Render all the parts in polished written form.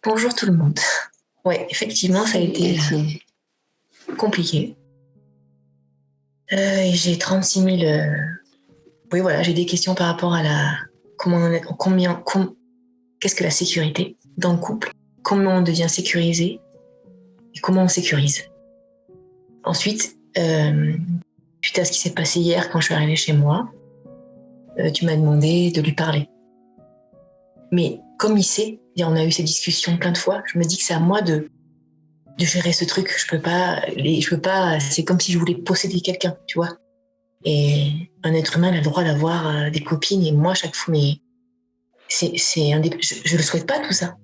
Bonjour tout le monde. Ouais, effectivement, ça a été compliqué. J'ai 36 000... Oui, voilà, j'ai des questions par rapport à qu'est-ce que la sécurité dans le couple? Comment on devient sécurisé? Et comment on sécurise? Ensuite, suite à ce qui s'est passé hier quand je suis arrivée chez moi, tu m'as demandé de lui parler. Mais comme il sait, on a eu ces discussions plein de fois, je me dis que c'est à moi de gérer ce truc. Je peux pas, c'est comme si je voulais posséder quelqu'un, tu vois. Et un être humain a le droit d'avoir des copines, et moi, chaque fois, mais je le souhaite pas tout ça.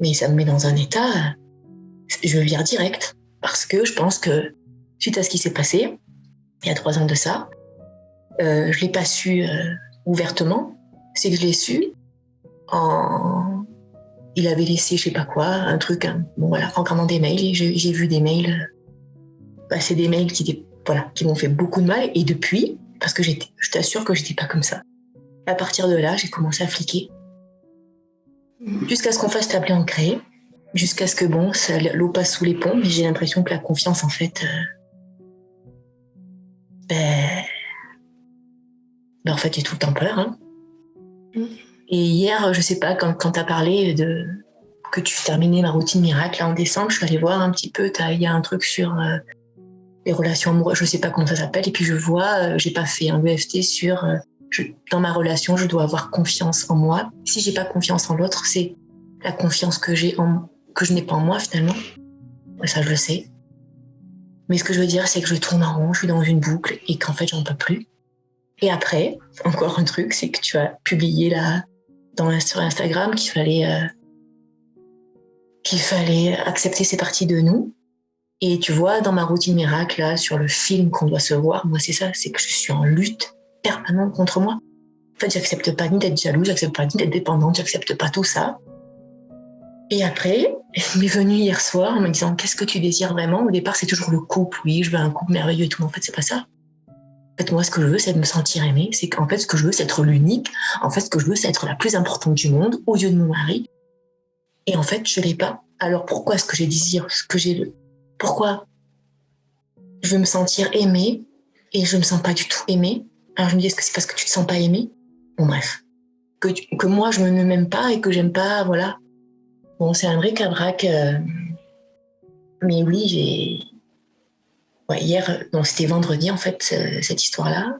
Mais ça me met dans un état, je veux dire direct, parce que je pense que suite à ce qui s'est passé, il y a 3 ans de ça, je l'ai pas su ouvertement, c'est que je l'ai su il avait laissé je sais pas quoi, un truc, bon voilà, en regardant des mails, j'ai vu des mails, c'est des mails qui m'ont fait beaucoup de mal, et depuis, parce que je t'assure que j'étais pas comme ça. À partir de là, j'ai commencé à fliquer. Jusqu'à ce qu'on fasse tabler en créé, jusqu'à ce que l'eau passe sous les ponts, mais j'ai l'impression que la confiance, en fait, en fait, j'ai tout le temps peur. Hein. Et hier, je sais pas, quand t'as parlé que tu terminais ma routine miracle là, en décembre, je suis allée voir un petit peu, il y a un truc sur les relations amoureuses, je sais pas comment ça s'appelle, et puis je vois, j'ai pas fait un EFT sur dans ma relation, je dois avoir confiance en moi. Si j'ai pas confiance en l'autre, c'est la confiance que je n'ai pas en moi finalement. Ça, je le sais. Mais ce que je veux dire, c'est que je tourne en rond, je suis dans une boucle et qu'en fait, j'en peux plus. Et après, encore un truc, c'est que tu as publié là, sur Instagram qu'il fallait accepter ces parties de nous. Et tu vois, dans ma routine miracle, là, sur le film qu'on doit se voir, moi, c'est ça, c'est que je suis en lutte permanente contre moi. En fait, j'accepte pas ni d'être jalouse, j'accepte pas ni d'être dépendante, j'accepte pas tout ça. Et après, il m'est venu hier soir en me disant, qu'est-ce que tu désires vraiment? Au départ, c'est toujours le couple. Oui, je veux un couple merveilleux et tout. Mais en fait, c'est pas ça. En fait, moi, ce que je veux, c'est de me sentir aimée. C'est qu'en fait, ce que je veux, c'est être l'unique. En fait, ce que je veux, c'est être la plus importante du monde aux yeux de mon mari. Et en fait, je l'ai pas. Alors, pourquoi est-ce que j'ai désir? Pourquoi je veux me sentir aimée et je me sens pas du tout aimée? Alors, je me dis, est-ce que c'est parce que tu te sens pas aimée? Bon, bref. Que moi, je ne m'aime pas et que j'aime pas, voilà. Bon, c'est un vrai cabrac. Mais oui, hier, c'était vendredi, en fait, cette histoire-là.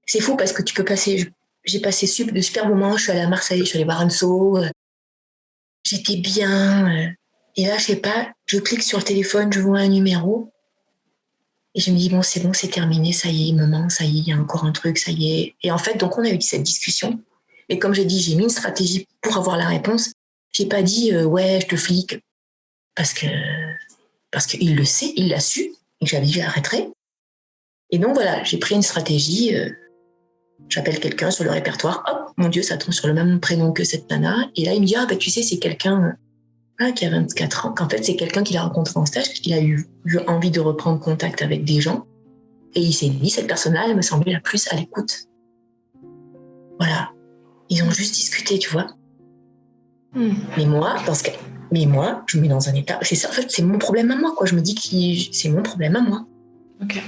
C'est fou parce que tu peux j'ai passé de super moments, je suis allée à Marseille, je suis allée voir Anso, j'étais bien. Et là, je sais pas, je clique sur le téléphone, je vois un numéro, et je me dis, bon, c'est terminé, ça y est, il me ment, ça y est, il y a encore un truc, ça y est. Et en fait, donc, on a eu cette discussion. Et comme j'ai dit, j'ai mis une stratégie pour avoir la réponse. J'ai pas dit, ouais, je te flique, parce qu'il le sait, il l'a su, et que j'avais dit, j'arrêterai. Et donc, voilà, j'ai pris une stratégie. J'appelle quelqu'un sur le répertoire, hop, mon Dieu, ça tombe sur le même prénom que cette nana. Et là, il me dit, tu sais, c'est quelqu'un qui a 24 ans, qu'en fait, c'est quelqu'un qu'il a rencontré en stage, qu'il a eu envie de reprendre contact avec des gens. Et il s'est dit, cette personne-là, elle me semblait la plus à l'écoute. Voilà. Ils ont juste discuté, tu vois. Mais moi, je me mets dans un état. C'est ça, en fait, c'est mon problème à moi, quoi. Je me dis que c'est mon problème à moi. Ok.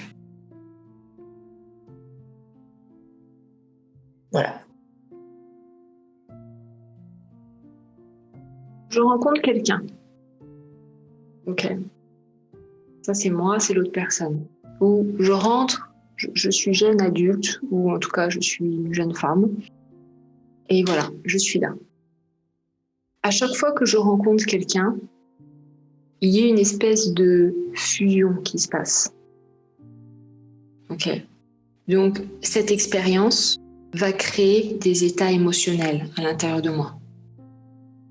Voilà. Je rencontre quelqu'un. Ok. Ça, c'est moi, c'est l'autre personne. Ou je rentre, je suis jeune adulte, ou en tout cas, je suis une jeune femme. Et voilà, je suis là. À chaque fois que je rencontre quelqu'un, il y a une espèce de fusion qui se passe. Ok. Donc, cette expérience va créer des états émotionnels à l'intérieur de moi.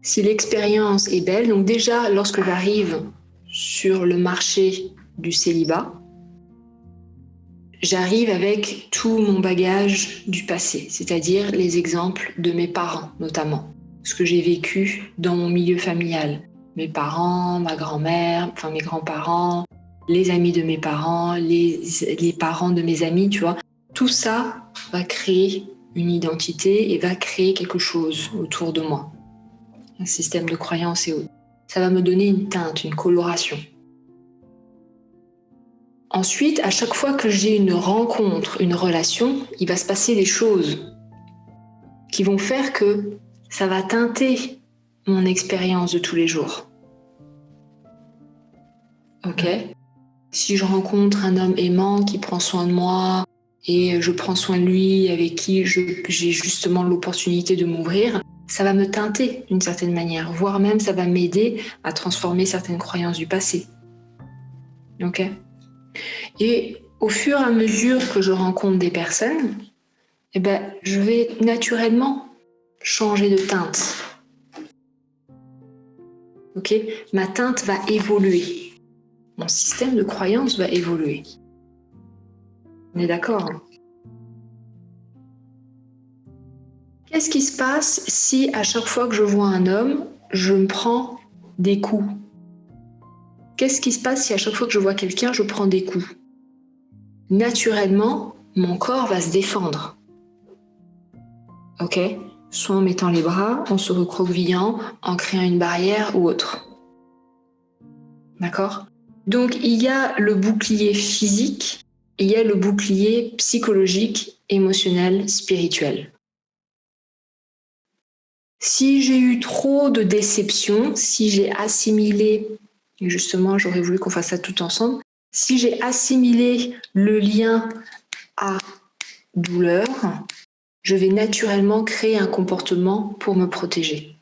Si l'expérience est belle, donc déjà, lorsque j'arrive sur le marché du célibat, j'arrive avec tout mon bagage du passé, c'est-à-dire les exemples de mes parents notamment, ce que j'ai vécu dans mon milieu familial. Mes parents, ma grand-mère, enfin mes grands-parents, les amis de mes parents, les parents de mes amis, tu vois. Tout ça va créer une identité et va créer quelque chose autour de moi. Un système de croyances et autres. Ça va me donner une teinte, une coloration. Ensuite, à chaque fois que j'ai une rencontre, une relation, il va se passer des choses qui vont faire que ça va teinter mon expérience de tous les jours. Ok ? Si je rencontre un homme aimant qui prend soin de moi et je prends soin de lui, avec qui j'ai justement l'opportunité de m'ouvrir, ça va me teinter d'une certaine manière, voire même ça va m'aider à transformer certaines croyances du passé. Ok ? Et au fur et à mesure que je rencontre des personnes, je vais naturellement changer de teinte. Ok ? Ma teinte va évoluer. Mon système de croyance va évoluer. On est d'accord ? Qu'est-ce qui se passe si à chaque fois que je vois un homme, je me prends des coups ? Qu'est-ce qui se passe si à chaque fois que je vois quelqu'un, je prends des coups ? Naturellement, mon corps va se défendre. Ok ? Soit en mettant les bras, en se recroquevillant, en créant une barrière ou autre. D'accord ? Donc, il y a le bouclier physique et il y a le bouclier psychologique, émotionnel, spirituel. Si j'ai eu trop de déceptions, si j'ai assimilé, et justement j'aurais voulu qu'on fasse ça tout ensemble, si j'ai assimilé le lien à douleur, je vais naturellement créer un comportement pour me protéger.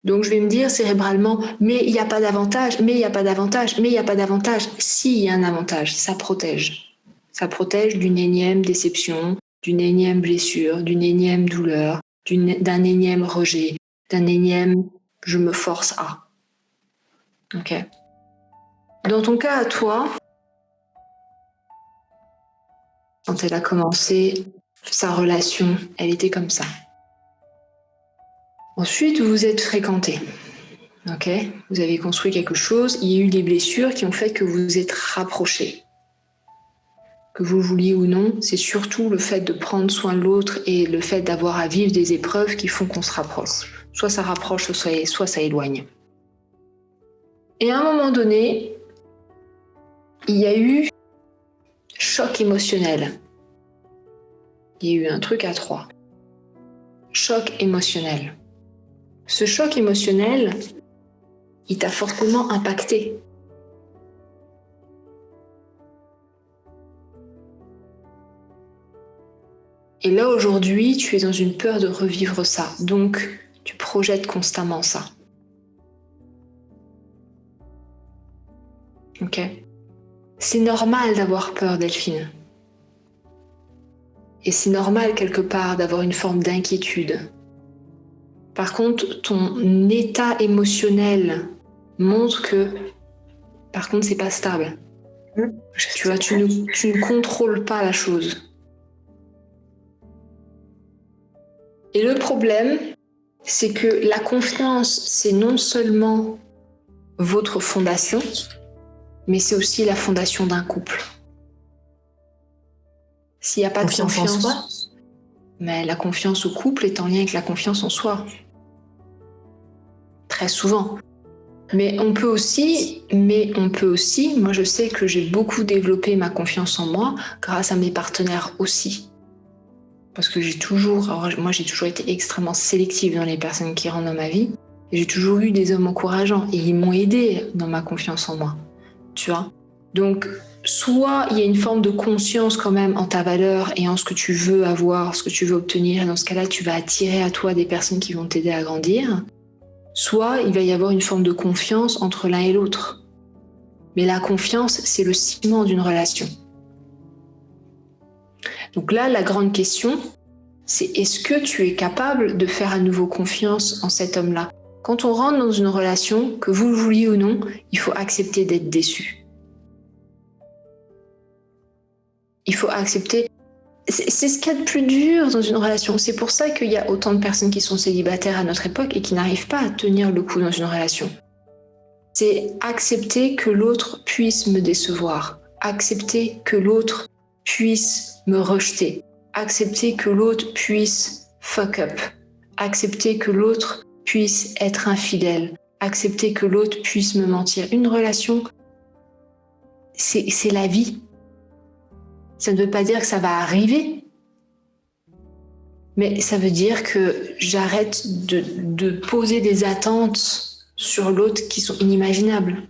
Donc je vais me dire cérébralement, mais il n'y a pas d'avantage, mais il n'y a pas d'avantage, mais il n'y a pas d'avantage. Si, il y a un avantage, ça protège. Ça protège d'une énième déception, d'une énième blessure, d'une énième douleur, d'un énième rejet, d'un énième « je me force à ». Ok. Dans ton cas à toi, quand elle a commencé sa relation, elle était comme ça. Ensuite, vous vous êtes fréquentés. Ok. Vous avez construit quelque chose, il y a eu des blessures qui ont fait que vous vous êtes rapprochés. Que vous le vouliez ou non, c'est surtout le fait de prendre soin de l'autre et le fait d'avoir à vivre des épreuves qui font qu'on se rapproche. Soit ça rapproche, soit ça éloigne. Et à un moment donné, il y a eu choc émotionnel. Il y a eu un truc à 3. Choc émotionnel. Ce choc émotionnel, il t'a fortement impacté. Et là, aujourd'hui, tu es dans une peur de revivre ça. Donc, tu projettes constamment ça. Ok ? C'est normal d'avoir peur, Delphine. Et c'est normal, quelque part, d'avoir une forme d'inquiétude. Par contre, ton état émotionnel montre que, par contre, c'est pas stable. Tu vois, tu ne contrôles pas la chose. Et le problème, c'est que la confiance, c'est non seulement votre fondation, mais c'est aussi la fondation d'un couple. S'il n'y a pas de confiance en soi, mais la confiance au couple est en lien avec la confiance en soi. Très souvent. Mais on peut aussi, moi je sais que j'ai beaucoup développé ma confiance en moi grâce à mes partenaires aussi. Parce que j'ai toujours été extrêmement sélective dans les personnes qui rentrent dans ma vie. Et j'ai toujours eu des hommes encourageants et ils m'ont aidée dans ma confiance en moi. Tu vois ? Donc, soit il y a une forme de conscience quand même en ta valeur et en ce que tu veux avoir, ce que tu veux obtenir. Et dans ce cas-là, tu vas attirer à toi des personnes qui vont t'aider à grandir. Soit il va y avoir une forme de confiance entre l'un et l'autre. Mais la confiance, c'est le ciment d'une relation. Donc là, la grande question, c'est est-ce que tu es capable de faire à nouveau confiance en cet homme-là ? Quand on rentre dans une relation, que vous le vouliez ou non, il faut accepter d'être déçu. Il faut accepter. C'est ce qu'il y a de plus dur dans une relation. C'est pour ça qu'il y a autant de personnes qui sont célibataires à notre époque et qui n'arrivent pas à tenir le coup dans une relation. C'est accepter que l'autre puisse me décevoir. Accepter que l'autre puisse me rejeter. Accepter que l'autre puisse fuck up. Accepter que l'autre puisse être infidèle. accepter que l'autre puisse me mentir. Une relation, c'est la vie. Ça ne veut pas dire que ça va arriver, mais ça veut dire que j'arrête de poser des attentes sur l'autre qui sont inimaginables.